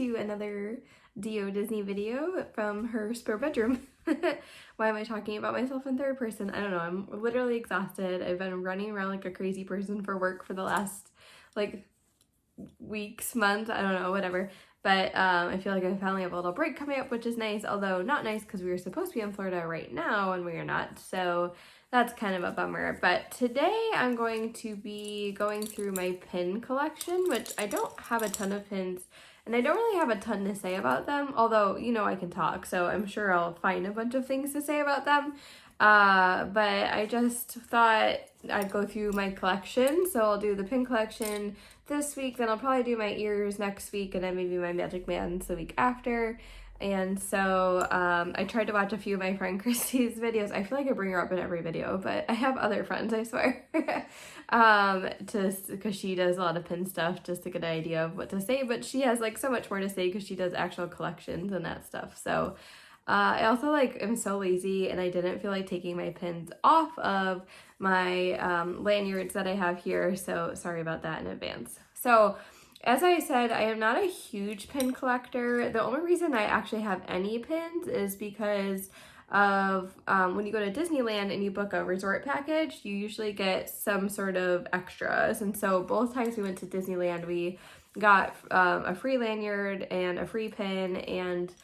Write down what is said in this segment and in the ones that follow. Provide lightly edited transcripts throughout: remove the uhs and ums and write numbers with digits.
to another Dio Disney video from her spare bedroom. Why am I talking about myself in third person? I don't know. I'm literally exhausted. I've been running around like a crazy person for work for the last like weeks, months, I don't know, whatever. But I feel like I finally have a little break coming up, which is nice, although not nice because we were supposed to be in Florida right now and we are not. So that's kind of a bummer. But today I'm going to be going through my pin collection, which I don't have a ton of pins and I don't really have a ton to say about them, although, you know, I can talk, so I'm sure I'll find a bunch of things to say about them. But I just thought I'd go through my collection. So I'll do the pin collection this week, then I'll probably do my ears next week, and then maybe my Magic Bands the week after. And so I tried to watch a few of my friend Christy's videos. I feel like I bring her up in every video, but I have other friends, I swear. Just because she does a lot of pin stuff, just to get an idea of what to say, but she has like so much more to say because she does actual collections and that stuff. So I also like am so lazy and I didn't feel like taking my pins off of my lanyards that I have here, so sorry about that in advance. So as I said, I am not a huge pin collector. The only reason I actually have any pins is because of when you go to Disneyland and you book a resort package, you usually get some sort of extras. And so both times we went to Disneyland, we got a free lanyard and a free pin and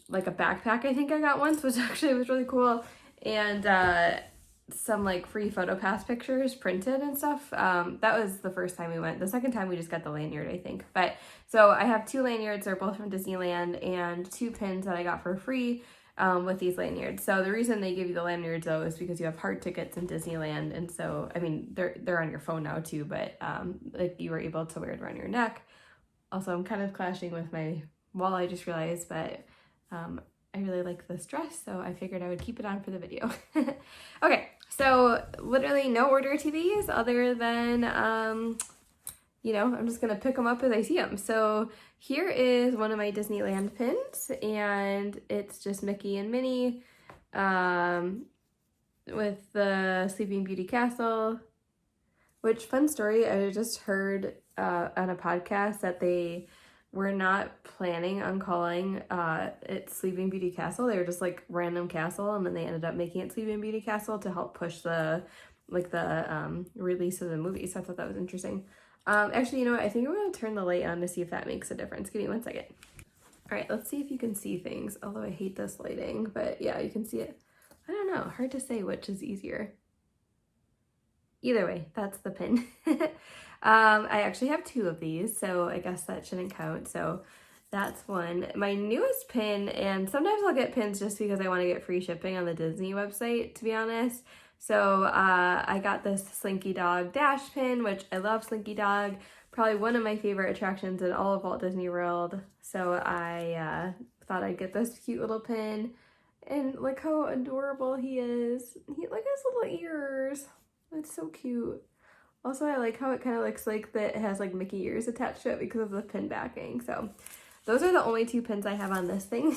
like a backpack I think I got once, which actually was really cool, and some like free PhotoPass pictures printed and stuff. That was the first time we went. The second time we just got the lanyard, I think. But so I have 2 lanyards, they're both from Disneyland, and 2 pins that I got for free with these lanyards. So the reason they give you the lanyards though is because you have hard tickets in Disneyland, and so I mean they're on your phone now too, but like you were able to wear it around your neck. Also, I'm kind of clashing with my wall, I just realized, but I really like this dress, so I figured I would keep it on for the video. Okay, so literally no order to these other than, you know, I'm just going to pick them up as I see them. So here is one of my Disneyland pins, and it's just Mickey and Minnie with the Sleeping Beauty Castle, which, fun story, I just heard on a podcast that they were not planning on calling it Sleeping Beauty Castle. They were just like random castle, and then they ended up making it Sleeping Beauty Castle to help push the release of the movie. So I thought that was interesting. Actually, you know what? I think I'm gonna turn the light on to see if that makes a difference. Give me 1 second. All right, let's see if you can see things. Although I hate this lighting, but yeah, you can see it. I don't know. Hard to say which is easier. Either way, that's the pin. I actually have 2 of these, so I guess that shouldn't count. So that's one. My newest pin, and sometimes I'll get pins just because I want to get free shipping on the Disney website, to be honest. So I got this Slinky Dog Dash pin, which I love Slinky Dog. Probably one of my favorite attractions in all of Walt Disney World. So I thought I'd get this cute little pin. And look how adorable he is. Look at his little ears. It's so cute. Also, I like how it kind of looks like that it has like Mickey ears attached to it because of the pin backing. So those are the only 2 pins I have on this thing.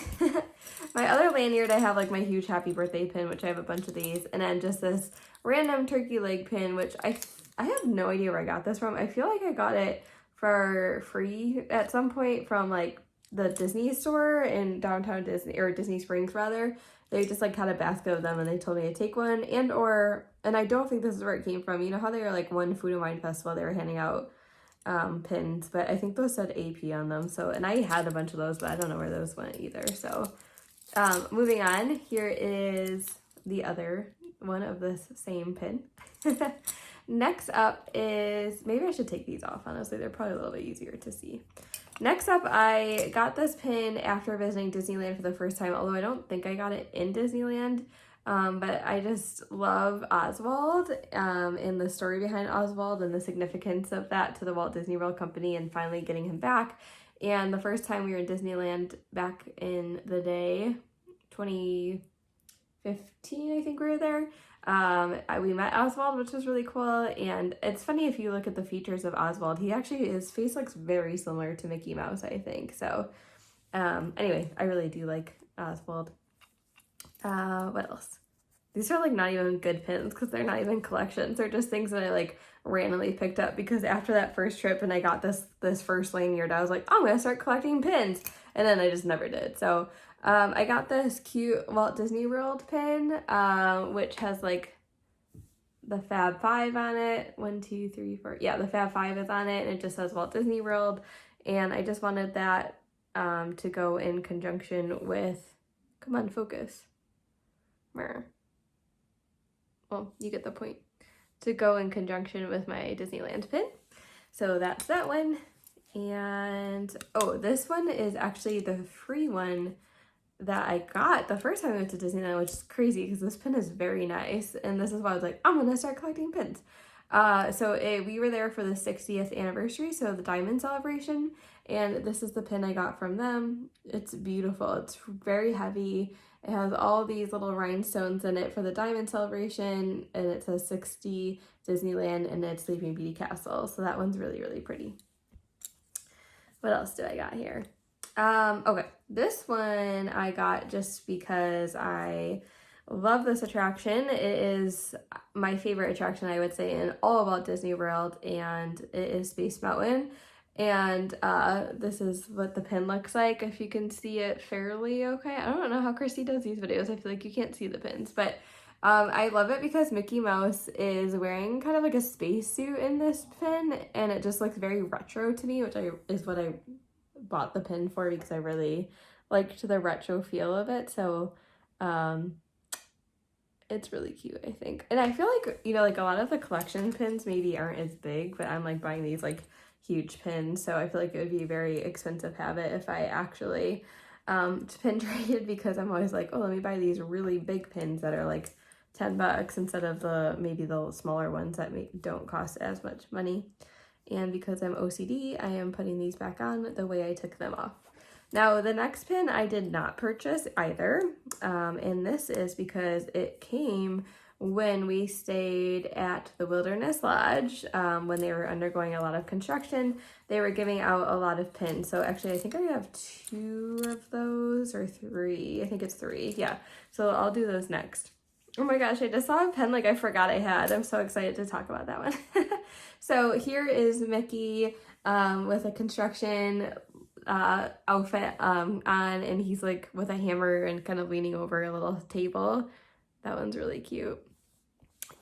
My other lanyard, I have like my huge happy birthday pin, which I have a bunch of these. And then just this random turkey leg pin, which I have no idea where I got this from. I feel like I got it for free at some point from like the Disney store in downtown Disney, or Disney Springs rather. They just like had a basket of them and they told me to take one, and I don't think this is where it came from. You know how they were like one Food and Wine Festival, they were handing out pins, but I think those said AP on them. So, and I had a bunch of those, but I don't know where those went either. So moving on, here is the other one of this same pin. Next up is, maybe I should take these off, honestly. They're probably a little bit easier to see. Next up, I got this pin after visiting Disneyland for the first time, although I don't think I got it in Disneyland, but I just love Oswald and the story behind Oswald and the significance of that to the Walt Disney World Company and finally getting him back. And the first time we were in Disneyland back in the day, 2015, I think we were there, we met Oswald, which was really cool. And it's funny, if you look at the features of Oswald, his face looks very similar to Mickey Mouse, I think. So anyway, I really do like Oswald. What else? these are like not even good pins because they're not even collections. They're just things that I like randomly picked up because after that first trip and I got this first lanyard, I was like, I'm gonna start collecting pins, and then I just never did. So I got this cute Walt Disney World pin, which has like the Fab Five on it. 1, 2, 3, 4. Yeah, the Fab Five is on it, and it just says Walt Disney World. And I just wanted that to go in conjunction with, come on, focus. Well, you get the point. To go in conjunction with my Disneyland pin. So that's that one. And oh, this one is actually the free one that I got the first time I went to Disneyland, which is crazy because this pin is very nice. And this is why I was like, I'm gonna start collecting pins. We were there for the 60th anniversary, so the diamond celebration, and this is the pin I got from them. It's beautiful. It's very heavy. It has all these little rhinestones in it for the diamond celebration, and it says 60 Disneyland, and it's Sleeping Beauty Castle. So that one's really, really pretty. What else do I got here? Okay, this one I got just because I love this attraction. It is my favorite attraction, I would say, in all of Walt Disney World, and it is Space Mountain. And this is what the pin looks like, if you can see it fairly okay. I don't know how Christy does these videos. I feel like you can't see the pins, but I love it because Mickey Mouse is wearing kind of like a spacesuit in this pin, and it just looks very retro to me, which is what I bought the pin for, because I really liked the retro feel of it. So it's really cute, I think. And I feel like, you know, like a lot of the collection pins maybe aren't as big, but I'm like buying these like huge pins, so I feel like it would be a very expensive habit if I actually pin traded, because I'm always like, oh, let me buy these really big pins that are like $10 instead of maybe the smaller ones that don't cost as much money. And because I'm OCD, I am putting these back on the way I took them off. Now, the next pin I did not purchase either, and this is because it came when we stayed at the Wilderness Lodge, when they were undergoing a lot of construction. They were giving out a lot of pins. So actually, I think I have 2 of those, or 3. I think it's 3. Yeah. So I'll do those next. Oh my gosh, I just saw a pen like I forgot I had. I'm so excited to talk about that one. So here is Mickey with a construction outfit on, and he's like with a hammer and kind of leaning over a little table. That one's really cute.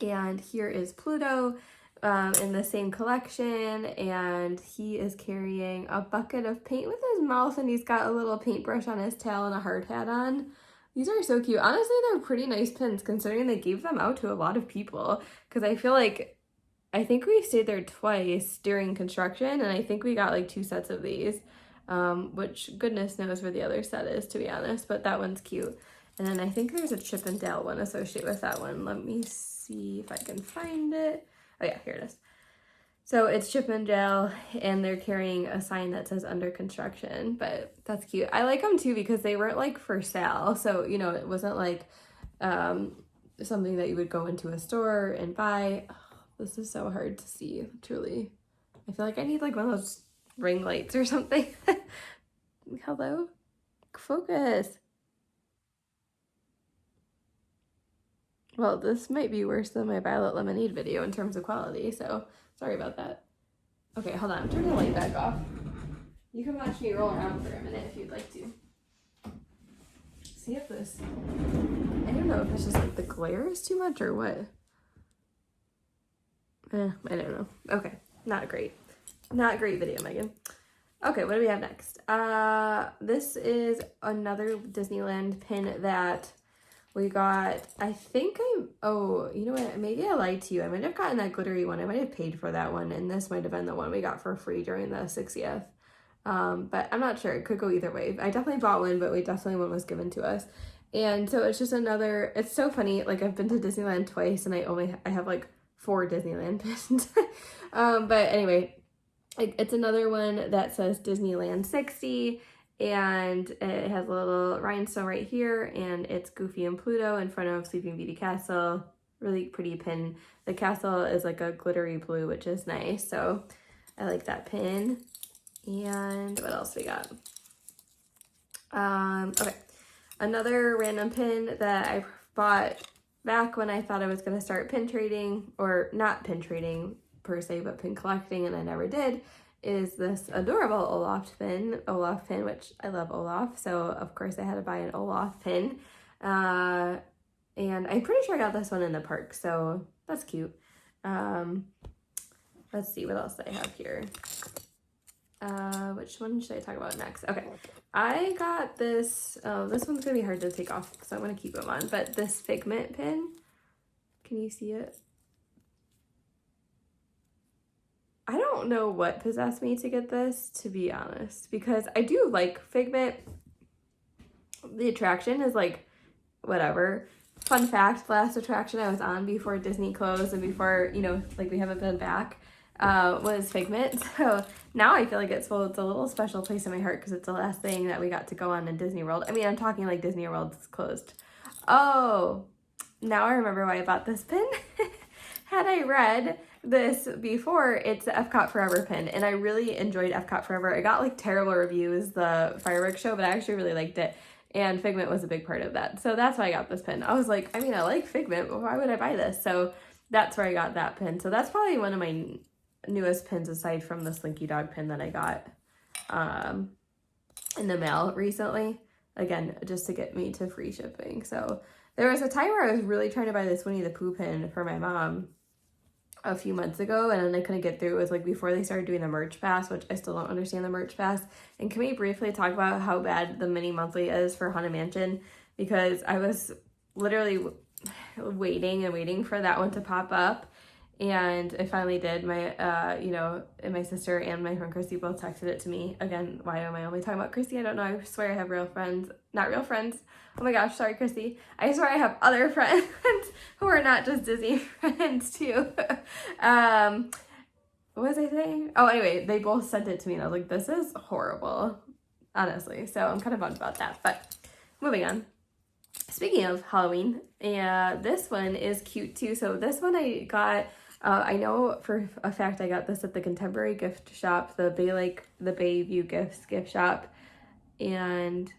And here is Pluto in the same collection, and he is carrying a bucket of paint with his mouth, and he's got a little paintbrush on his tail and a hard hat on. These are so cute. Honestly, they're pretty nice pins considering they gave them out to a lot of people, because I think we stayed there twice during construction, and I think we got like 2 sets of these, which goodness knows where the other set is, to be honest, but that one's cute. And then I think there's a Chip and Dale one associated with that one. Let me see if I can find it. Oh yeah, here it is. So it's Chip and Dale, and they're carrying a sign that says under construction, but that's cute. I like them too because they weren't like for sale. So, you know, it wasn't like something that you would go into a store and buy. Oh, this is so hard to see, truly. I feel like I need like one of those ring lights or something. Hello? Focus. Well, this might be worse than my Violet Lemonade video in terms of quality, so sorry about that. Okay, hold on. I'm turning the light back off. You can watch me roll around for a minute if you'd like to. See if this... I don't know if it's just like the glare is too much or what. I don't know. Okay, not great. Not great video, Megan. Okay, what do we have next? This is another Disneyland pin that we got. I think oh, you know what? Maybe I lied to you. I might have gotten that glittery one. I might have paid for that one, and this might have been the one we got for free during the 60th. But I'm not sure. It could go either way. I definitely bought one, but one was given to us. And so it's just another, it's so funny. Like, I've been to Disneyland twice, and I have like 4 Disneyland pins. But anyway, it's another one that says Disneyland 60, and it has a little rhinestone right here, and it's Goofy and Pluto in front of Sleeping Beauty Castle. Really pretty pin. The castle is like a glittery blue, which is nice, so I like that pin. And what else we got? Okay, another random pin that I bought back when I thought I was going to start pin trading, or not pin trading per se, but pin collecting, and I never did, is this adorable Olaf pin, which I love Olaf, so of course I had to buy an Olaf pin. And I'm pretty sure I got this one in the park, so that's cute. Let's see what else I have here. Which one should I talk about next? Okay, I got this, this one's gonna be hard to take off, so I'm gonna keep them on, but this Figment pin, can you see it? I don't know what possessed me to get this, to be honest, because I do like Figment. The attraction is like, whatever. Fun fact, the last attraction I was on before Disney closed and before, you know, like we haven't been back, was Figment. So now I feel like it's a little special place in my heart because it's the last thing that we got to go on in Disney World. I mean, I'm talking like Disney World's closed. Oh, now I remember why I bought this pin. Had I read this before, it's the Epcot Forever pin, and I really enjoyed Epcot Forever. I got like terrible reviews, the fireworks show, but I actually really liked it, and Figment was a big part of that. So that's why I got this pin. I was like, I mean, I like Figment, but why would I buy this? So that's where I got that pin. So that's probably one of my newest pins aside from the Slinky Dog pin that I got in the mail recently. Again, just to get me to free shipping. So there was a time where I was really trying to buy this Winnie the Pooh pin for my mom a few months ago, and then I couldn't get through. It was like before they started doing the merch pass, which I still don't understand the merch pass. And can we briefly talk about how bad the mini monthly is for Haunted Mansion? Because I was literally waiting and waiting for that one to pop up, and it finally did. My you know, and my sister and my friend Christy both texted it to me. Again, why am I only talking about Christy? I don't know. I swear I have real friends, not real friends. Oh my gosh, sorry, Christy. I swear I have other friends who are not just Disney friends too. What was I saying? Oh, anyway, they both sent it to me and I was like, this is horrible, honestly. So I'm kind of bummed about that, but moving on. Speaking of Halloween, this one is cute too. So this one I got, I know for a fact I got this at the Contemporary gift shop, the Bayview Gifts gift shop, and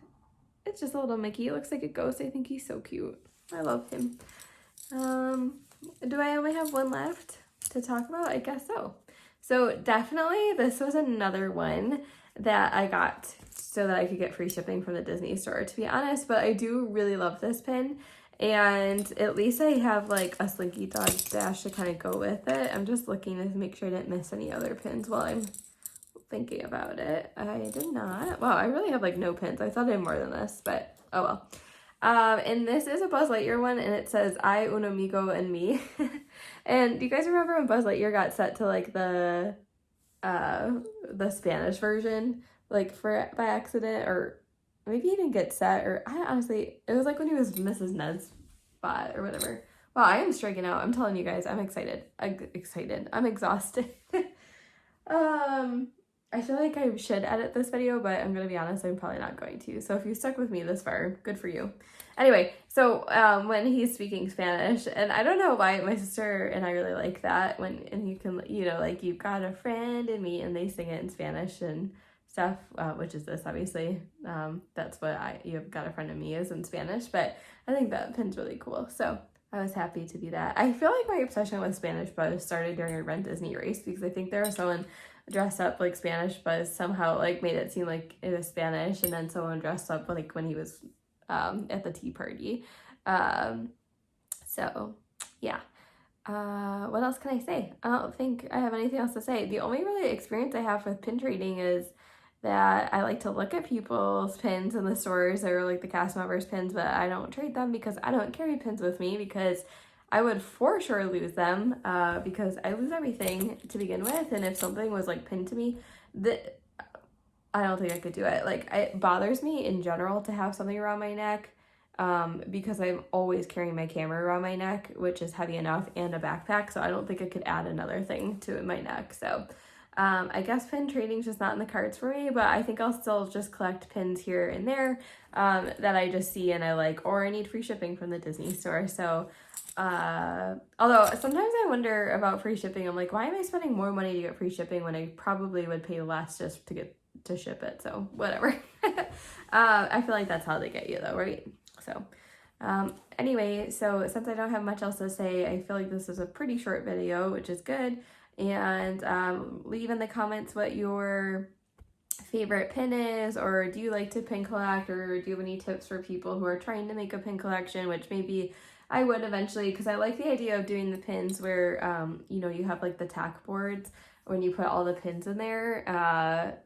it's just a little Mickey. It looks like a ghost. I think he's so cute. I love him. Do I only have one left to talk about? I guess so. So definitely this was another one that I got so that I could get free shipping from the Disney store, to be honest. But I do really love this pin. And at least I have like a Slinky Dog dash to kind of go with it. I'm just looking to make sure I didn't miss any other pins while I'm thinking about it. I did not. Wow, I really have like no pins. I thought I had more than this, but oh well. And this is a Buzz Lightyear one, and it says I, un amigo, and me. And do you guys remember when Buzz Lightyear got set to like the Spanish version, like by accident, or maybe he didn't get set, or I honestly, it was like when he was Mrs. Ned's bot or whatever. Wow, I am striking out. I'm telling you guys, I'm excited. I'm exhausted. I feel like I should edit this video, but I'm gonna be honest, I'm probably not going to. So if you stuck with me this far, good for you. Anyway, so when he's speaking Spanish, and I don't know why my sister and I really like that, and you can, you know, like, you've got a friend in me, and they sing it in Spanish and stuff, which is this, obviously. That's what you've got a friend in me is in Spanish, but I think that pin's really cool. So I was happy to be that. I feel like my obsession with Spanish Buzz started during a Rent Disney race, because I think there was someone dressed up like Spanish Buzz, somehow like made it seem like it was Spanish, and then someone dressed up like when he was at the tea party. So yeah. What else can I say? I don't think I have anything else to say. The only really experience I have with pin trading is that I like to look at people's pins in the stores, or like the cast members' pins, but I don't trade them because I don't carry pins with me, because I would for sure lose them, because I lose everything to begin with, and if something was like pinned to me, I don't think I could do it. Like, it bothers me in general to have something around my neck, because I'm always carrying my camera around my neck, which is heavy enough, and a backpack, so I don't think I could add another thing to my neck. So I guess pin trading is just not in the cards for me, but I think I'll still just collect pins here and there that I just see and I like, or I need free shipping from the Disney store. So although sometimes I wonder about free shipping. I'm like, why am I spending more money to get free shipping when I probably would pay less just to ship it? So whatever. I feel like that's how they get you though, right? So Anyway, so since I don't have much else to say, I feel like this is a pretty short video, which is good. And leave in the comments what your favorite pin is, or do you like to pin collect, or do you have any tips for people who are trying to make a pin collection, which maybe I would eventually, because I like the idea of doing the pins where, you know, you have like the tack boards when you put all the pins in there,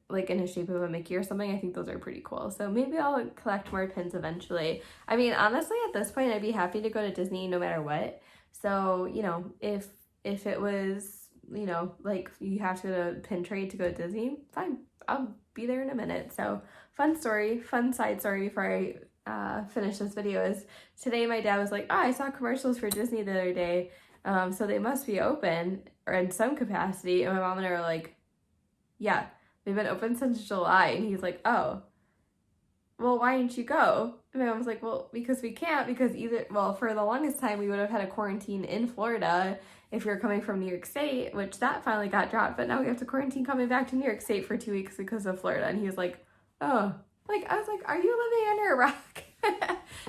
like in a shape of a Mickey or something. I think those are pretty cool. So maybe I'll collect more pins eventually. I mean, honestly, at this point, I'd be happy to go to Disney no matter what. So, you know, if it was, you know, like you have to go to pin trade to go to Disney, fine. I'll be there in a minute. So fun story, fun side story before I finish this video is today my dad was like, oh, I saw commercials for Disney the other day. So they must be open or in some capacity. And my mom and I were like, yeah, they've been open since July. And he's like, oh, well, why didn't you go? And my mom's like, well, because we can't, because for the longest time, we would have had a quarantine in Florida if we were coming from New York State, which that finally got dropped. But now we have to quarantine coming back to New York State for 2 weeks because of Florida. And he was like, oh, like, I was like, are you living under a rock?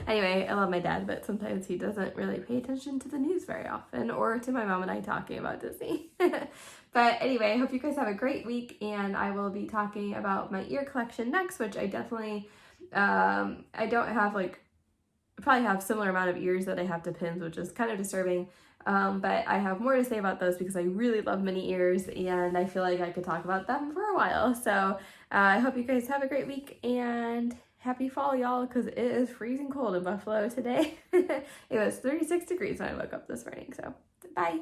Anyway, I love my dad, but sometimes he doesn't really pay attention to the news very often, or to my mom and I talking about Disney. But anyway, I hope you guys have a great week, and I will be talking about my ear collection next, which I definitely, I don't have like, I probably have similar amount of ears that I have to pins, which is kind of disturbing. But I have more to say about those because I really love mini ears, and I feel like I could talk about them for a while. So I hope you guys have a great week, and happy fall, y'all, because it is freezing cold in Buffalo today. It was 36 degrees when I woke up this morning. So bye.